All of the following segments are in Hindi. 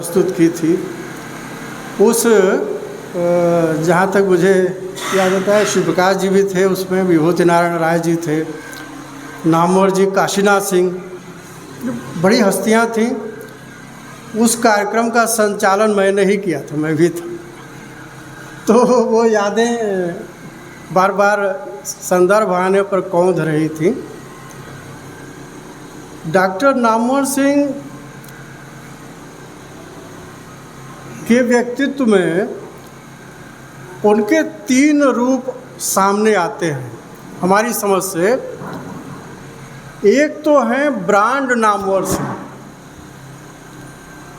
प्रस्तुत की थी। उस जहाँ तक मुझे याद आता है, शिव प्रकाश जी भी थे उसमें, विभूति नारायण राय जी थे, नामवर जी, काशीनाथ सिंह, बड़ी हस्तियाँ थीं। उस कार्यक्रम का संचालन मैंने ही किया था, मैं भी था। तो वो यादें बार बार संदर्भ आने पर कौंध रही थी। डॉक्टर नामवर सिंह के व्यक्तित्व में उनके 3 रूप सामने आते हैं हमारी समझ से। एक तो हैं ब्रांड नामवर सिंह,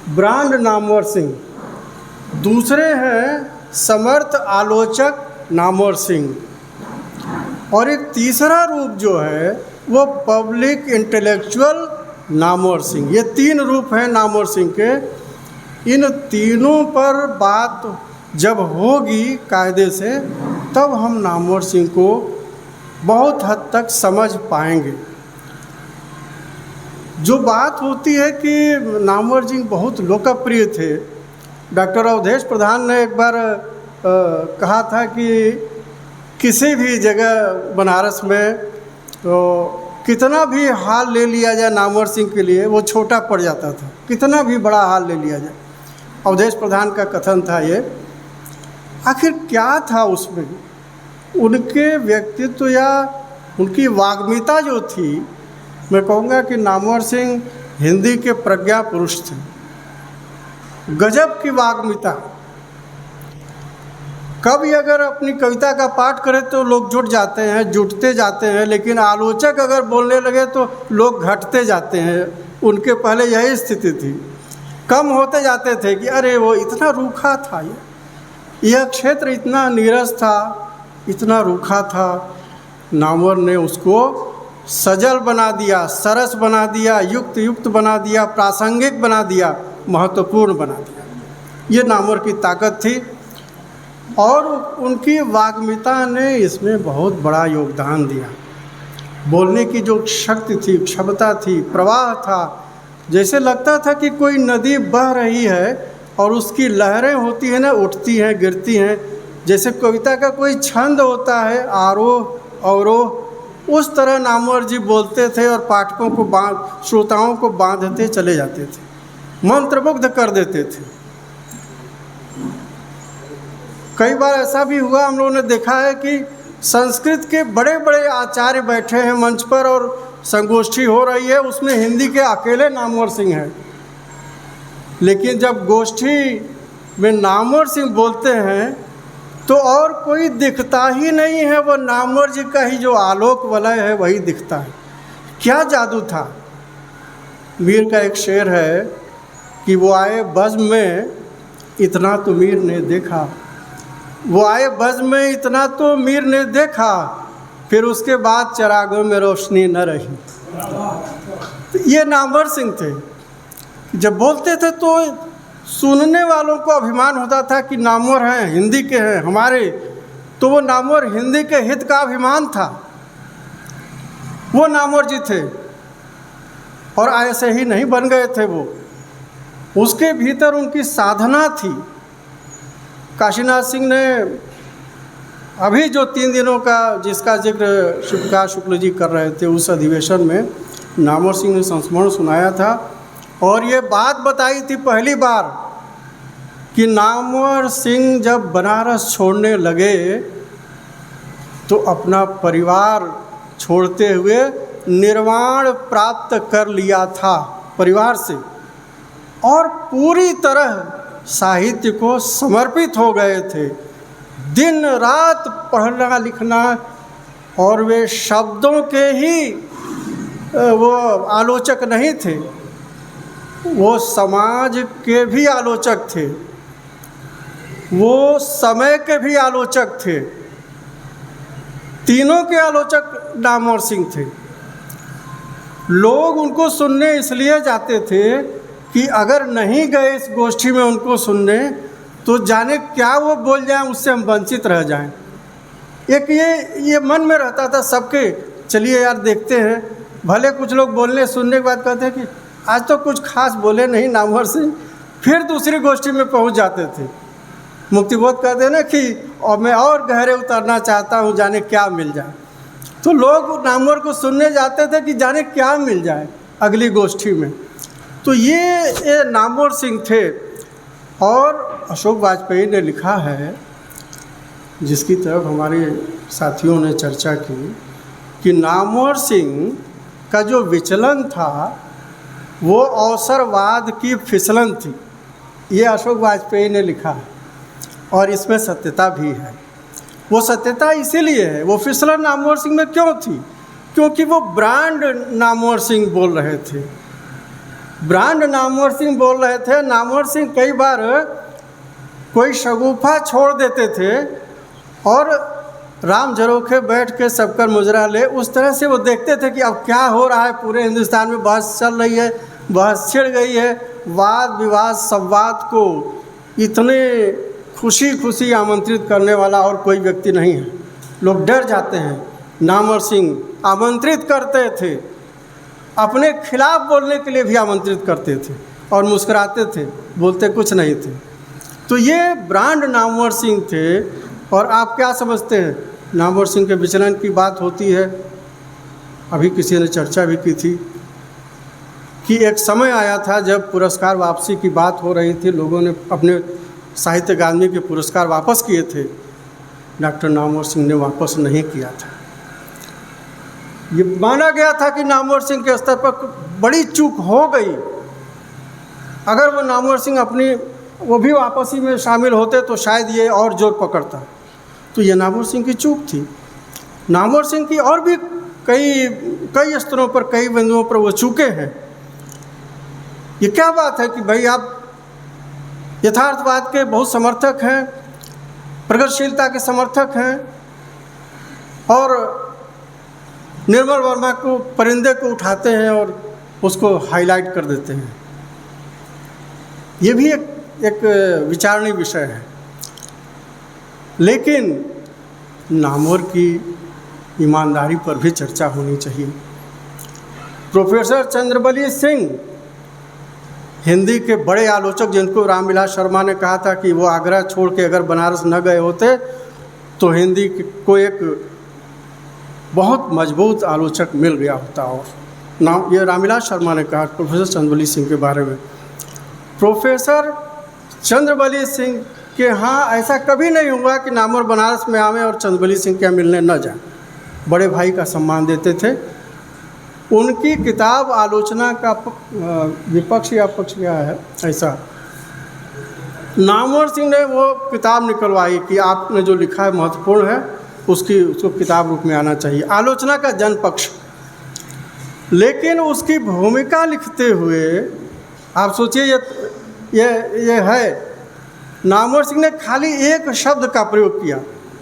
ब्रांड नामवर सिंह। दूसरे हैं समर्थ आलोचक नामवर सिंह। और एक तीसरा रूप जो है वो पब्लिक इंटेलेक्चुअल नामवर सिंह। ये 3 रूप हैं नामवर सिंह के। इन तीनों पर बात जब होगी कायदे से, तब हम नामवर सिंह को बहुत हद तक समझ पाएंगे। जो बात होती है कि नामवर सिंह बहुत लोकप्रिय थे। डॉक्टर अवधेश प्रधान ने एक बार कहा था कि किसी भी जगह बनारस में तो कितना भी हाल ले लिया जाए नामवर सिंह के लिए वो छोटा पड़ जाता था, कितना भी बड़ा हाल ले लिया जाए। अवधेश प्रधान का कथन था ये। आखिर क्या था उसमें? उनके व्यक्तित्व या उनकी वाग्मिता जो थी, मैं कहूँगा कि नामवर सिंह हिंदी के प्रज्ञा पुरुष थे। गजब की वाग्मिता। कभी अगर अपनी कविता का पाठ करें तो लोग जुट जाते हैं, जुटते जाते हैं, लेकिन आलोचक अगर बोलने लगे तो लोग घटते जाते हैं। उनके पहले यही स्थिति थी। कम होते जाते थे कि अरे वो इतना रूखा था, यह क्षेत्र इतना नीरस था, इतना रूखा था। नामवर ने उसको सजल बना दिया, सरस बना दिया, युक्त युक्त बना दिया, प्रासंगिक बना दिया, महत्वपूर्ण बना दिया। ये नामवर की ताकत थी और उनकी वाग्मिता ने इसमें बहुत बड़ा योगदान दिया। बोलने की जो शक्ति थी, क्षमता थी, प्रवाह था, जैसे लगता था कि कोई नदी बह रही है और उसकी लहरें होती हैं ना, उठती हैं, गिरती हैं। जैसे कविता का कोई छंद होता है, आरोह अवरोह, उस तरह नामवर जी बोलते थे और पाठकों को श्रोताओं को बांधते चले जाते थे, मंत्रमुग्ध कर देते थे। कई बार ऐसा भी हुआ, हम लोगों ने देखा है कि संस्कृत के बड़े बड़े आचार्य बैठे हैं मंच पर और संगोष्ठी हो रही है, उसमें हिंदी के अकेले नामवर सिंह हैं। लेकिन जब गोष्ठी में नामवर सिंह बोलते हैं तो और कोई दिखता ही नहीं है, वो नामवर जी का ही जो आलोक वलय है वही दिखता है। क्या जादू था। मीर का एक शेर है कि वो आए बज़्म में इतना तो मीर ने देखा, वो आए बज़्म में इतना तो मीर ने देखा, फिर उसके बाद चरागों में रोशनी न रही। तो ये नामवर सिंह थे। जब बोलते थे तो सुनने वालों को अभिमान होता था कि नामवर हैं, हिंदी के हैं हमारे। तो वो नामवर हिंदी के हित का अभिमान था। वो नामवर जी थे और ऐसे ही नहीं बन गए थे वो। उसके भीतर उनकी साधना थी। काशीनाथ सिंह ने अभी जो 3 दिनों का जिसका जिक्र शिव प्रकाश शुक्ल जी कर रहे थे, उस अधिवेशन में नामवर सिंह ने संस्मरण सुनाया था और ये बात बताई थी पहली बार कि नामवर सिंह जब बनारस छोड़ने लगे तो अपना परिवार छोड़ते हुए निर्वाण प्राप्त कर लिया था परिवार से और पूरी तरह साहित्य को समर्पित हो गए थे। दिन रात पढ़ना लिखना, और वे शब्दों के ही वो आलोचक नहीं थे, वो समाज के भी आलोचक थे, वो समय के भी आलोचक थे। तीनों के आलोचक नामवर सिंह थे। लोग उनको सुनने इसलिए जाते थे कि अगर नहीं गए इस गोष्ठी में उनको सुनने तो जाने क्या वो बोल जाएं, उससे हम वंचित रह जाएं। एक ये मन में रहता था सबके, चलिए यार देखते हैं। भले कुछ लोग बोलने सुनने के बाद कहते हैं कि आज तो कुछ खास बोले नहीं नामवर सिंह, फिर दूसरी गोष्ठी में पहुंच जाते थे। मुक्तिबोध कहते हैं ना कि और मैं और गहरे उतरना चाहता हूँ, जाने क्या मिल जाए। तो लोग नामवर को सुनने जाते थे कि जाने क्या मिल जाए अगली गोष्ठी में। तो ये नामवर सिंह थे। और अशोक वाजपेयी ने लिखा है, जिसकी तरफ हमारे साथियों ने चर्चा की, कि नामवर सिंह का जो विचलन था वो अवसरवाद की फिसलन थी। ये अशोक वाजपेयी ने लिखा है और इसमें सत्यता भी है। वो सत्यता इसीलिए है, वो फिसलन नामवर सिंह में क्यों थी? क्योंकि वो ब्रांड नामवर सिंह बोल रहे थे। ब्रांड नामवर सिंह बोल रहे थे। नामवर सिंह कई बार कोई शगुफा छोड़ देते थे और राम झरोखे बैठ के सबकर मुजरा ले, उस तरह से वो देखते थे कि अब क्या हो रहा है। पूरे हिंदुस्तान में बहस चल रही है, बहस छिड़ गई है, वाद विवाद संवाद को इतने खुशी खुशी आमंत्रित करने वाला और कोई व्यक्ति नहीं है। लोग डर जाते हैं। नामवर सिंह आमंत्रित करते थे, अपने खिलाफ बोलने के लिए भी आमंत्रित करते थे और मुस्कुराते थे, बोलते कुछ नहीं थे। तो ये ब्रांड नामवर सिंह थे। और आप क्या समझते हैं, नामवर सिंह के विचलन की बात होती है, अभी किसी ने चर्चा भी की थी कि एक समय आया था जब पुरस्कार वापसी की बात हो रही थी, लोगों ने अपने साहित्य अकादमी के पुरस्कार वापस किए थे, डॉक्टर नामवर सिंह ने वापस नहीं किया था। ये माना गया था कि नामवर सिंह के स्तर पर बड़ी चूक हो गई। अगर वो नामवर सिंह अपनी वो भी वापसी में शामिल होते तो शायद ये और जोर पकड़ता। तो ये नामवर सिंह की चूक थी। नामवर सिंह की और भी कई स्तरों पर, कई बिंदुओं पर वो चूके हैं। ये क्या बात है कि भाई आप यथार्थवाद के बहुत समर्थक हैं, प्रगतिशीलता के समर्थक हैं और निर्मल वर्मा को, परिंदे को उठाते हैं और उसको हाईलाइट कर देते हैं। ये भी एक विचारणीय विषय है। लेकिन नामवर की ईमानदारी पर भी चर्चा होनी चाहिए। प्रोफेसर चंद्रबली सिंह, हिंदी के बड़े आलोचक, जिनको रामविलास शर्मा ने कहा था कि वो आगरा छोड़ के अगर बनारस न गए होते तो हिंदी को एक बहुत मजबूत आलोचक मिल गया होता। और नाम ये रामविलास शर्मा ने कहा प्रोफेसर चंद्रबली सिंह के बारे में। प्रोफेसर चंद्रबली सिंह के यहाँ ऐसा कभी नहीं हुआ कि नामवर बनारस में आवे और चंद्रबली सिंह के मिलने न जाए। बड़े भाई का सम्मान देते थे। उनकी किताब आलोचना का विपक्ष या पक्ष क्या है ऐसा, नामवर सिंह ने वो किताब निकलवाई कि आपने जो लिखा है महत्वपूर्ण है, उसको किताब रूप में आना चाहिए, आलोचना का जन पक्ष। लेकिन उसकी भूमिका लिखते हुए आप सोचिए, ये है, नामवर सिंह ने खाली एक शब्द का प्रयोग किया,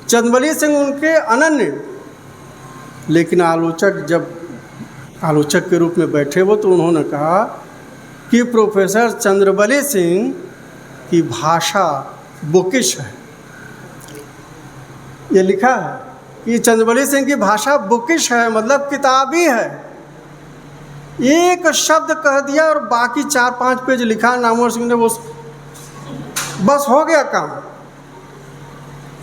चंद्रबली सिंह उनके अनन्य। लेकिन जब आलोचक के रूप में बैठे वो, तो उन्होंने कहा कि प्रोफेसर चंद्रबली सिंह की भाषा बुकिश है। ये लिखा है कि चंद्रबली सिंह की भाषा बुकिश है, मतलब किताबी है। एक शब्द कह दिया और बाकी 4-5 पेज लिखा नामवर सिंह ने, वो बस हो गया काम,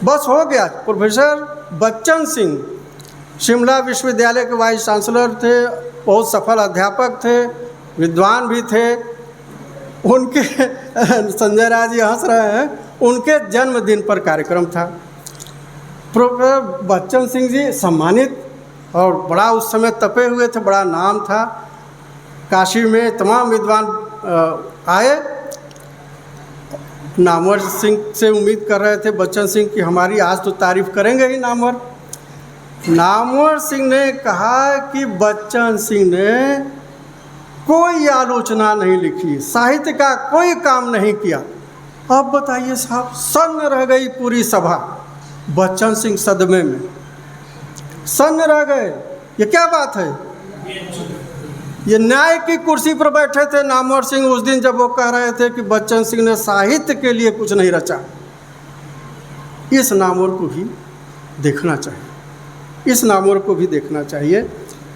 बस हो गया। प्रोफेसर बच्चन सिंह शिमला विश्वविद्यालय के वाइस चांसलर थे, बहुत सफल अध्यापक थे, विद्वान भी थे। उनके संजय राय जी हंस रहे हैं, उनके जन्मदिन पर कार्यक्रम था। प्रोफेसर बच्चन सिंह जी सम्मानित और बड़ा उस समय तपे हुए थे, बड़ा नाम था। काशी में तमाम विद्वान आए। नामवर सिंह से उम्मीद कर रहे थे बच्चन सिंह की हमारी आज तो तारीफ करेंगे ही नामवर। नामवर सिंह ने कहा कि बच्चन सिंह ने कोई आलोचना नहीं लिखी, साहित्य का कोई काम नहीं किया। अब बताइए साहब, सन्न रह गई पूरी सभा। बच्चन सिंह सदमे में सन्न रह गए। ये क्या बात है? ये न्याय की कुर्सी पर बैठे थे नामवर सिंह उस दिन, जब वो कह रहे थे कि बच्चन सिंह ने साहित्य के लिए कुछ नहीं रचा। इस नामवर को भी देखना चाहिए, इस नामवर को भी देखना चाहिए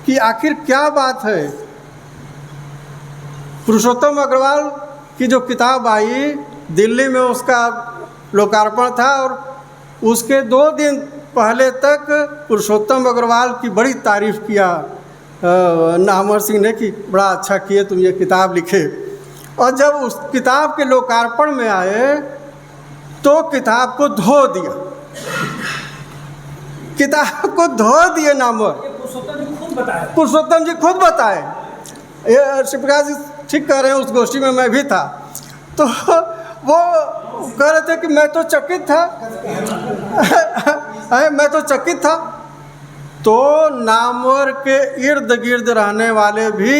कि आखिर क्या बात है। पुरुषोत्तम अग्रवाल कि जो किताब आई दिल्ली में उसका लोकार्पण था और उसके 2 दिन पहले तक पुरुषोत्तम अग्रवाल की बड़ी तारीफ़ किया नामवर सिंह ने कि बड़ा अच्छा किए तुम ये किताब लिखे। और जब उस किताब के लोकार्पण में आए तो किताब को धो दिया, किताब को धो दिए नामवर। पुरुषोत्तम जी खुद बताए, ये शिवप्रकाश जी ठीक कह रहे हैं, उस गोष्ठी में मैं भी था। तो वो कह रहे थे कि मैं तो चकित था मैं तो चकित था। तो नामवर के इर्द गिर्द रहने वाले भी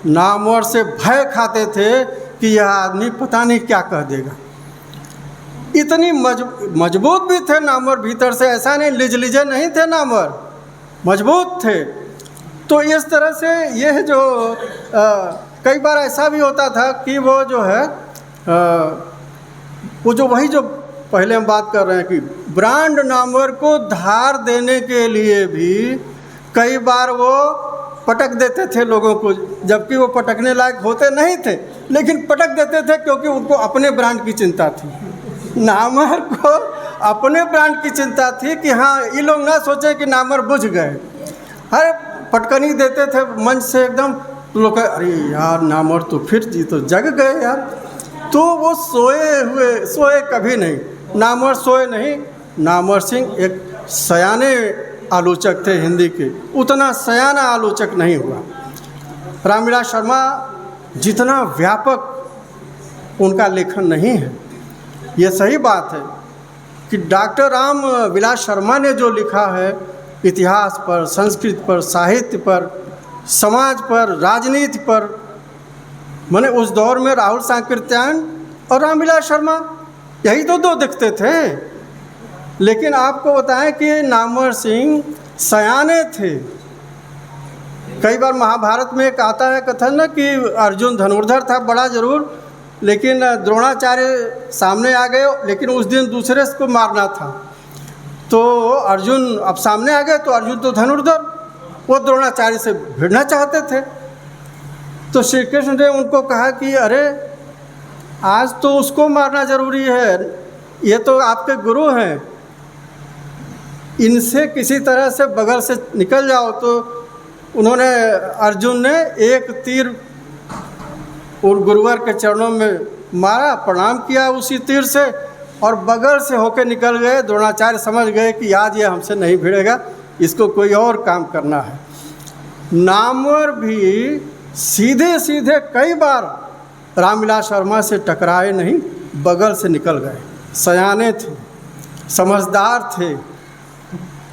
नामवर से भय खाते थे कि यह आदमी पता नहीं क्या कह देगा। इतनी मजबूत भी थे नामवर भीतर से, ऐसा नहीं लिजलिजे नहीं थे नामवर, मजबूत थे। तो इस तरह से यह जो कई बार ऐसा भी होता था कि वो जो है वो जो वही जो पहले हम बात कर रहे हैं कि ब्रांड नामवर को धार देने के लिए भी कई बार वो पटक देते थे लोगों को, जबकि वो पटकने लायक होते नहीं थे, लेकिन पटक देते थे क्योंकि उनको अपने ब्रांड की चिंता थी। नामवर को अपने ब्रांड की चिंता थी कि हाँ ये लोग ना सोचें कि नामवर बुझ गए। अरे पटकनी देते थे मंच से एकदम, तो लोग अरे यार नामवर तो फिर जी तो जग गए यार। तो वो सोए कभी नहीं, नामवर सोए नहीं। नामवर सिंह एक सयाने आलोचक थे हिंदी के, उतना सयाना आलोचक नहीं हुआ। रामविलास शर्मा जितना व्यापक उनका लेखन नहीं है। ये सही बात है कि डॉक्टर राम विलास शर्मा ने जो लिखा है इतिहास पर, संस्कृत पर, साहित्य पर, समाज पर, राजनीति पर, माने उस दौर में राहुल सांकृत्यायन और रामविलास शर्मा यही तो 2 दिखते थे। लेकिन आपको बताएं कि नामवर सिंह सयाने थे। कई बार महाभारत में एक आता है कथन ना कि अर्जुन धनुर्धर था बड़ा ज़रूर, लेकिन द्रोणाचार्य सामने आ गए, लेकिन उस दिन दूसरे को मारना था। तो अर्जुन अब सामने आ गए तो अर्जुन तो धनुर्धर, वो द्रोणाचार्य से भिड़ना चाहते थे। तो श्री कृष्ण ने उनको कहा कि अरे आज तो उसको मारना ज़रूरी है, ये तो आपके गुरु हैं, इनसे किसी तरह से बगल से निकल जाओ। तो उन्होंने अर्जुन ने एक तीर और गुरुवर के चरणों में मारा, प्रणाम किया उसी तीर से और बगल से होकर निकल गए। द्रोणाचार्य समझ गए कि आज ये हमसे नहीं भिड़ेगा, इसको कोई और काम करना है। नामवर भी सीधे सीधे कई बार रामविलास शर्मा से टकराए नहीं, बगल से निकल गए। सयाने थे, समझदार थे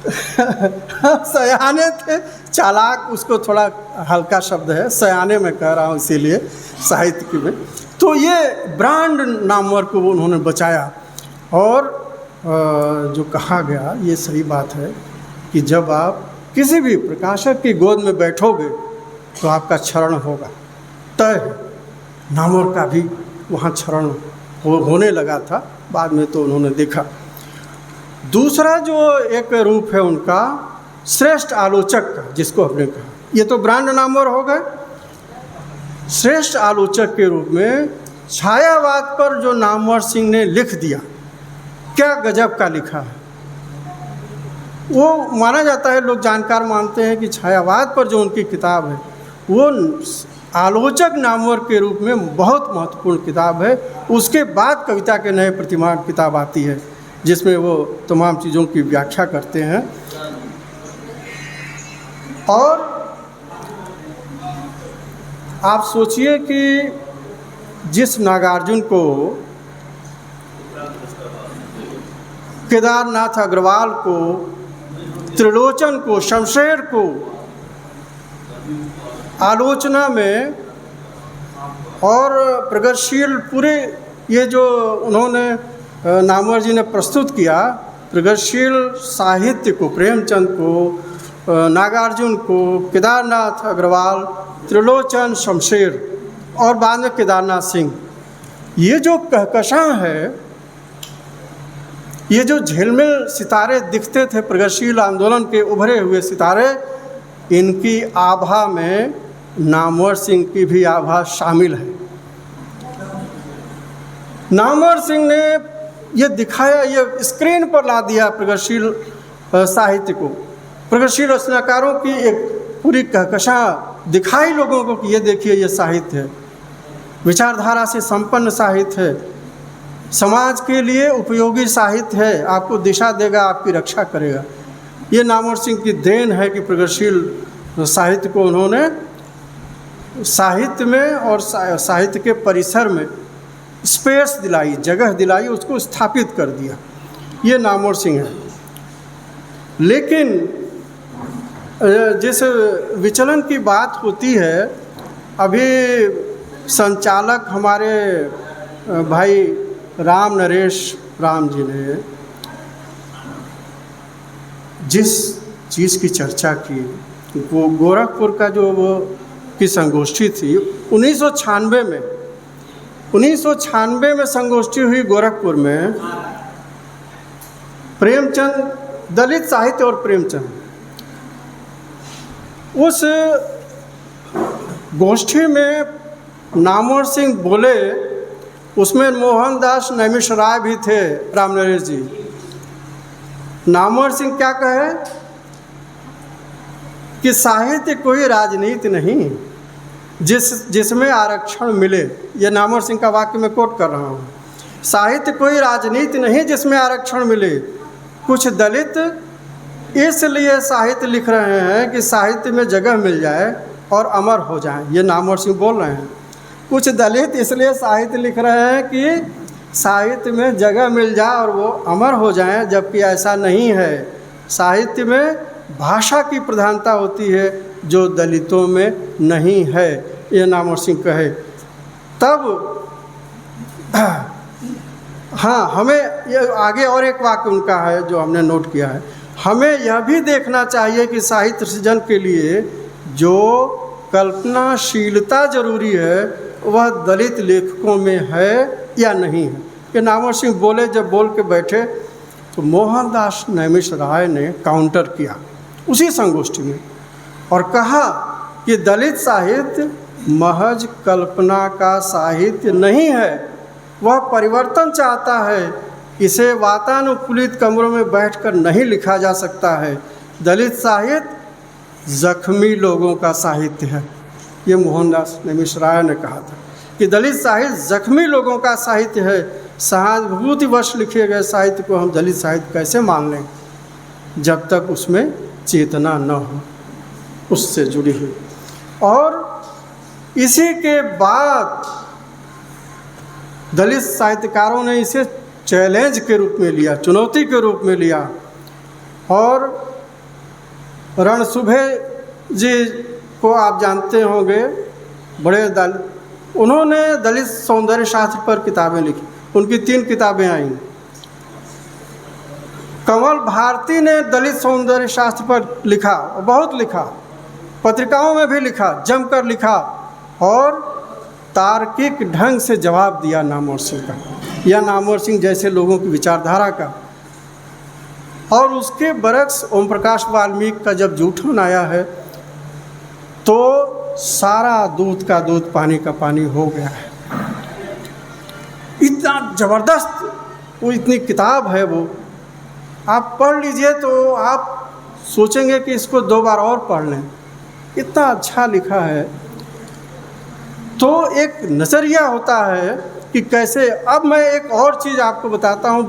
सयाने थे, चालाक उसको थोड़ा हल्का शब्द है, सयाने में कह रहा हूँ इसीलिए साहित्य में। तो ये ब्रांड नामवर को उन्होंने बचाया। और जो कहा गया ये सही बात है कि जब आप किसी भी प्रकाशक की गोद में बैठोगे तो आपका क्षरण होगा, तय है। नामवर का भी वहाँ क्षरण होने लगा था, बाद में तो उन्होंने देखा। दूसरा जो एक रूप है उनका श्रेष्ठ आलोचक का, जिसको हमने कहा, ये तो ब्रांड नामवर हो गए। श्रेष्ठ आलोचक के रूप में छायावाद पर जो नामवर सिंह ने लिख दिया, क्या गजब का लिखा है। वो माना जाता है, लोग जानकार मानते हैं कि छायावाद पर जो उनकी किताब है वो आलोचक नामवर के रूप में बहुत महत्वपूर्ण किताब है। उसके बाद कविता के नए प्रतिमान किताब आती है जिसमें वो तमाम चीज़ों की व्याख्या करते हैं। और आप सोचिए कि जिस नागार्जुन को, केदारनाथ अग्रवाल को, त्रिलोचन को, शमशेर को आलोचना में और प्रगतिशील पूरे ये जो उन्होंने नामवर जी ने प्रस्तुत किया, प्रगतिशील साहित्य को, प्रेमचंद को, नागार्जुन को, केदारनाथ अग्रवाल, त्रिलोचन, शमशेर और बाद में केदारनाथ सिंह, ये जो कहकशां है, ये जो झिलमिल सितारे दिखते थे प्रगतिशील आंदोलन के उभरे हुए सितारे, इनकी आभा में नामवर सिंह की भी आभा शामिल है। नामवर सिंह ने ये दिखाया, ये स्क्रीन पर ला दिया प्रगतिशील साहित्य को, प्रगतिशील रचनाकारों की एक पूरी कहकशां दिखाई लोगों को कि ये देखिए ये साहित्य है, विचारधारा से संपन्न साहित्य है, समाज के लिए उपयोगी साहित्य है, आपको दिशा देगा, आपकी रक्षा करेगा। ये नामवर सिंह की देन है कि प्रगतिशील साहित्य को उन्होंने साहित्य में और साहित्य के परिसर में स्पेस दिलाई, जगह दिलाई, उसको स्थापित कर दिया। ये नामवर सिंह है। लेकिन जिस विचलन की बात होती है, अभी संचालक हमारे भाई राम नरेश राम जी ने जिस चीज़ की चर्चा की, वो गोरखपुर का जो वो की संगोष्ठी थी 1996 में संगोष्ठी हुई गोरखपुर में। प्रेमचंद, दलित साहित्य और प्रेमचंद, उस गोष्ठी में नामवर सिंह बोले, उसमें मोहनदास नैमिषराय भी थे, राम नरेश जी। नामवर सिंह क्या कहे कि साहित्य कोई राजनीति नहीं जिसमें आरक्षण मिले। यह नामवर सिंह का वाक्य मैं कोट कर रहा हूँ। साहित्य कोई राजनीति नहीं जिसमें आरक्षण मिले। कुछ दलित इसलिए साहित्य लिख रहे हैं कि साहित्य में जगह मिल जाए और अमर हो जाए। ये नामवर सिंह बोल रहे हैं। कुछ दलित इसलिए साहित्य लिख रहे हैं कि साहित्य में जगह मिल जाए और वो अमर हो जाएं, जबकि ऐसा नहीं है। साहित्य में भाषा की प्रधानता होती है जो दलितों में नहीं है। ये नामवर सिंह कहे। तब हाँ, हमें ये आगे और एक वाक्य उनका है जो हमने नोट किया है। हमें यह भी देखना चाहिए कि साहित्य सृजन के लिए जो कल्पनाशीलता जरूरी है वह दलित लेखकों में है या नहीं है। कि नामवर सिंह बोले, जब बोल के बैठे तो मोहनदास नैमिषराय ने काउंटर किया उसी संगोष्ठी में और कहा कि दलित साहित्य महज कल्पना का साहित्य नहीं है, वह परिवर्तन चाहता है। इसे वातानुकूलित कमरों में बैठकर नहीं लिखा जा सकता है। दलित साहित्य जख्मी लोगों का साहित्य है। ये मोहनदास नैमिषराय ने कहा था कि दलित साहित्य जख्मी लोगों का साहित्य है। सहानुभूतिवश लिखे गए साहित्य को हम दलित साहित्य कैसे मान लें जब तक उसमें चेतना न हो उससे जुड़ी हुई। और इसी के बाद दलित साहित्यकारों ने इसे चैलेंज के रूप में लिया, चुनौती के रूप में लिया। और रणसुभे जी को आप जानते होंगे, बड़े दलित, उन्होंने दलित सौंदर्य शास्त्र पर किताबें लिखी। उनकी 3 किताबें आईं। कमल भारती ने दलित सौंदर्य शास्त्र पर लिखा, बहुत लिखा, पत्रिकाओं में भी लिखा, जमकर लिखा और तार्किक ढंग से जवाब दिया नामवर सिंह का या नामवर सिंह जैसे लोगों की विचारधारा का। और उसके बरक्स ओम प्रकाश वाल्मीकि का जब जूठन आया है तो सारा दूध का दूध पानी का पानी हो गया है। इतना ज़बरदस्त वो इतनी किताब है, वो आप पढ़ लीजिए तो आप सोचेंगे कि इसको 2 बार और पढ़ लें, इतना अच्छा लिखा है। तो एक नज़रिया होता है कि कैसे। अब मैं एक और चीज़ आपको बताता हूँ,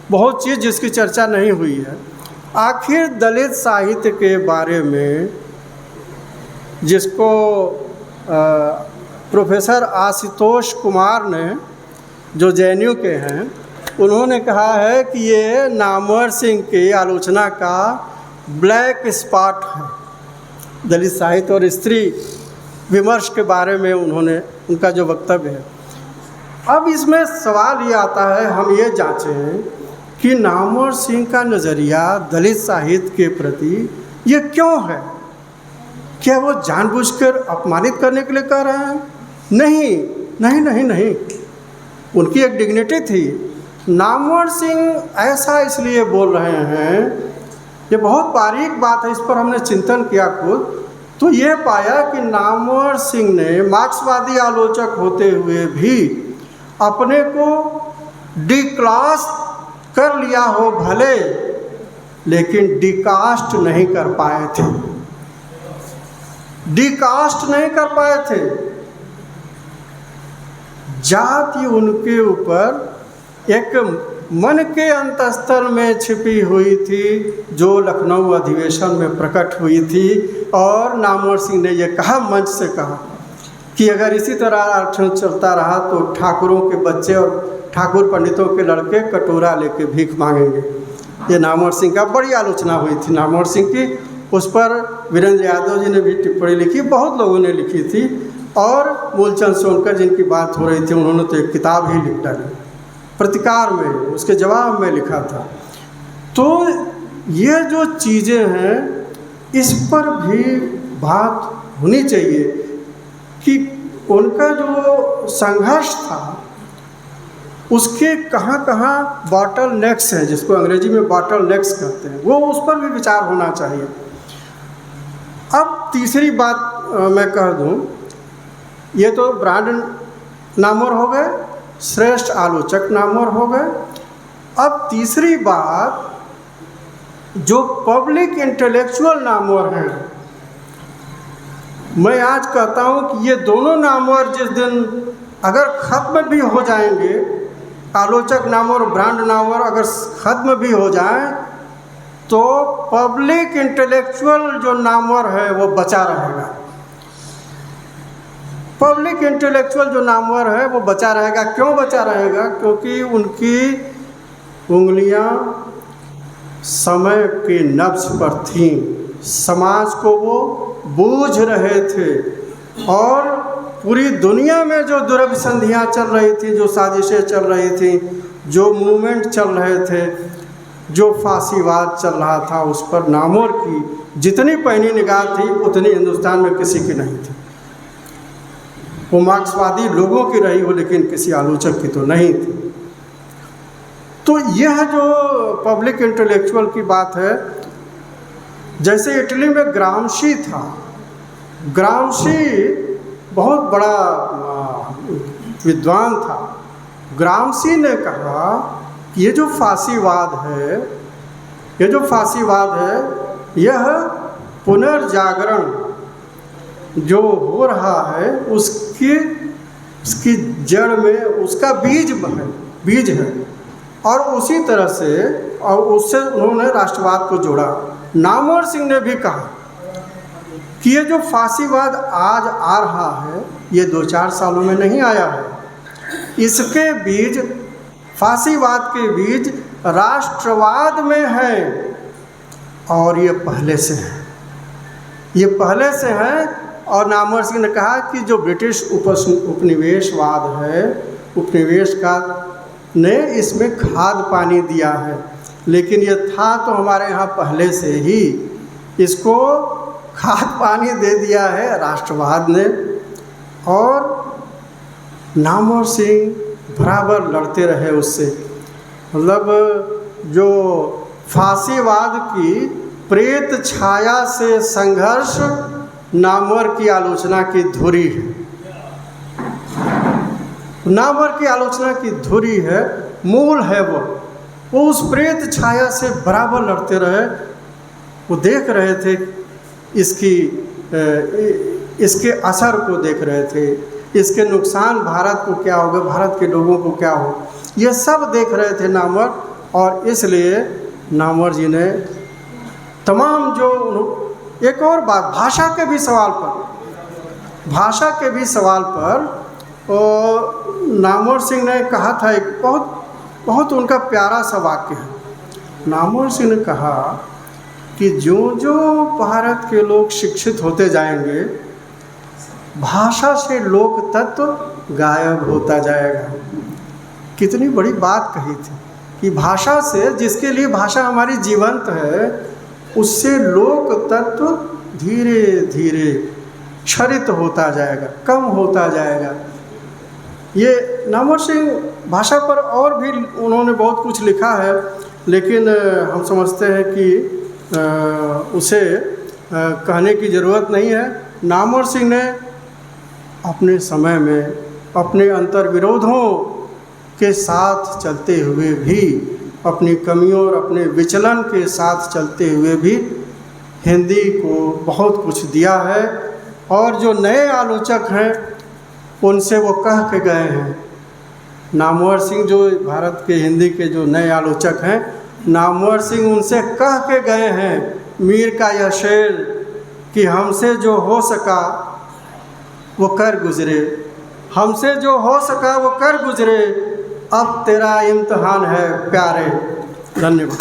बहुत चीज़ जिसकी चर्चा नहीं हुई है। आखिर दलित साहित्य के बारे में जिसको प्रोफेसर आशुतोष कुमार ने, जो JNU के हैं, उन्होंने कहा है कि ये नामवर सिंह की आलोचना का ब्लैक स्पॉट है दलित साहित्य और स्त्री विमर्श के बारे में। उन्होंने उनका जो वक्तव्य है, अब इसमें सवाल ये आता है, हम ये जांचें कि नामवर सिंह का नज़रिया दलित साहित्य के प्रति ये क्यों है। क्या वो जानबूझकर अपमानित करने के लिए कह रहे हैं? नहीं नहीं नहीं नहीं, उनकी एक डिग्निटी थी। नामवर सिंह ऐसा इसलिए बोल रहे हैं, ये बहुत बारीक बात है, इस पर हमने चिंतन किया खुद, तो ये पाया कि नामवर सिंह ने मार्क्सवादी आलोचक होते हुए भी अपने को डी क्लास कर लिया हो भले, लेकिन डिकास्ट नहीं कर पाए थे, डिकास्ट नहीं कर पाए थे। जाति उनके ऊपर एक मन के अंतस्तर में छिपी हुई थी, जो लखनऊ अधिवेशन में प्रकट हुई थी। और नामवर सिंह ने यह कहा, मंच से कहा, कि अगर इसी तरह आरक्षण चलता रहा तो ठाकुरों के बच्चे और ठाकुर पंडितों के लड़के कटोरा लेके भीख मांगेंगे। ये नामवर सिंह का बड़ी आलोचना हुई थी नामवर सिंह की। उस पर वीरेंद्र यादव जी ने भी टिप्पणी लिखी, बहुत लोगों ने लिखी थी। और मूलचंद सोनकर जिनकी बात हो रही थी, उन्होंने तो एक किताब ही लिख डाली प्रतिकार में, उसके जवाब में लिखा था। तो ये जो चीज़ें हैं, इस पर भी बात होनी चाहिए कि उनका जो संघर्ष था उसके कहाँ कहाँ बॉटल नेक्स है, जिसको अंग्रेजी में बॉटल नेक्स कहते हैं, वो उस पर भी विचार होना चाहिए। अब तीसरी बात मैं कह दूं, ये तो ब्रांड नामवर हो गए, श्रेष्ठ आलोचक नामवर हो गए। अब तीसरी बात, जो पब्लिक इंटेलेक्चुअल नामवर हैं, मैं आज कहता हूँ कि ये दोनों नामवर जिस दिन अगर ख़त्म भी हो जाएंगे, आलोचक नामवर और ब्रांड नामवर अगर ख़त्म भी हो जाएं, तो पब्लिक इंटेलेक्चुअल जो नामवर है वो बचा रहेगा। पब्लिक इंटेलेक्चुअल जो नामवर है वो बचा रहेगा। क्यों बचा रहेगा? क्योंकि उनकी उंगलियां समय के नब्ज पर थीं, समाज को वो बूझ रहे थे, और पूरी दुनिया में जो दुरभिसंधियाँ चल रही थी, जो साजिशें चल रही थी, जो मूवमेंट चल रहे थे, जो फांसीवाद चल रहा था, उस पर नामवर की जितनी पैनी निगाह थी उतनी हिंदुस्तान में किसी की नहीं थी। वो मार्क्सवादी लोगों की रही हो, लेकिन किसी आलोचक की तो नहीं थी। तो यह जो पब्लिक इंटेलेक्चुअल की बात है, जैसे इटली में ग्रामशी था, ग्रामशी बहुत बड़ा विद्वान था। ग्रामशी ने कहा कि ये जो फांसीवाद है, ये जो फांसीवाद है, यह पुनर्जागरण जो हो रहा है उसकी जड़ में उसका बीज है। और उसी तरह से, और उससे उन्होंने राष्ट्रवाद को जोड़ा। नामवर सिंह ने भी कहा कि ये जो फांसीवाद आज आ रहा है, ये 2-4 सालों में नहीं आया है। इसके बीज, फांसीवाद के बीज राष्ट्रवाद में है, और ये पहले से है, ये पहले से है। और नामवर सिंह ने कहा कि जो ब्रिटिश उपनिवेशवाद है, उपनिवेश का ने इसमें खाद पानी दिया है, लेकिन ये था तो हमारे यहाँ पहले से ही, इसको खाद पानी दे दिया है राष्ट्रवाद ने। और नामवर सिंह बराबर लड़ते रहे उससे। मतलब जो फांसीवाद की प्रेत छाया से संघर्ष नामवर की आलोचना की धुरी है, नामवर की आलोचना की धुरी है, मूल है वो उस प्रेत छाया से बराबर लड़ते रहे। वो देख रहे थे इसके असर को देख रहे थे, इसके नुकसान भारत को क्या होगा, भारत के लोगों को क्या हो, ये सब देख रहे थे नामवर। और इसलिए नामवर जी ने तमाम जो, एक और बात, भाषा के भी सवाल पर नामवर सिंह ने कहा था, एक बहुत उनका प्यारा सा वाक्य है। नामवर सिंह ने कहा कि जो जो भारत के लोग शिक्षित होते जाएंगे, भाषा से लोक तत्व गायब होता जाएगा। कितनी बड़ी बात कही थी कि भाषा से, जिसके लिए भाषा हमारी जीवंत है, उससे लोक तत्व धीरे धीरे क्षरित होता जाएगा, कम होता जाएगा। ये नामवर सिंह भाषा पर और भी उन्होंने बहुत कुछ लिखा है, लेकिन हम समझते हैं कि उसे कहने की ज़रूरत नहीं है। नामवर सिंह ने अपने समय में अपने अंतर्विरोधों के साथ चलते हुए भी, अपनी कमियों और अपने विचलन के साथ चलते हुए भी हिंदी को बहुत कुछ दिया है। और जो नए आलोचक हैं उनसे वो कह के गए हैं, नामवर सिंह जो भारत के हिंदी के जो नए आलोचक हैं, नामवर सिंह उनसे कह के गए हैं मीर का यह शेर कि हमसे जो हो सका वो कर गुजरे, हमसे जो हो सका वो कर गुजरे, अब तेरा इम्तिहान है प्यारे। धन्यवाद।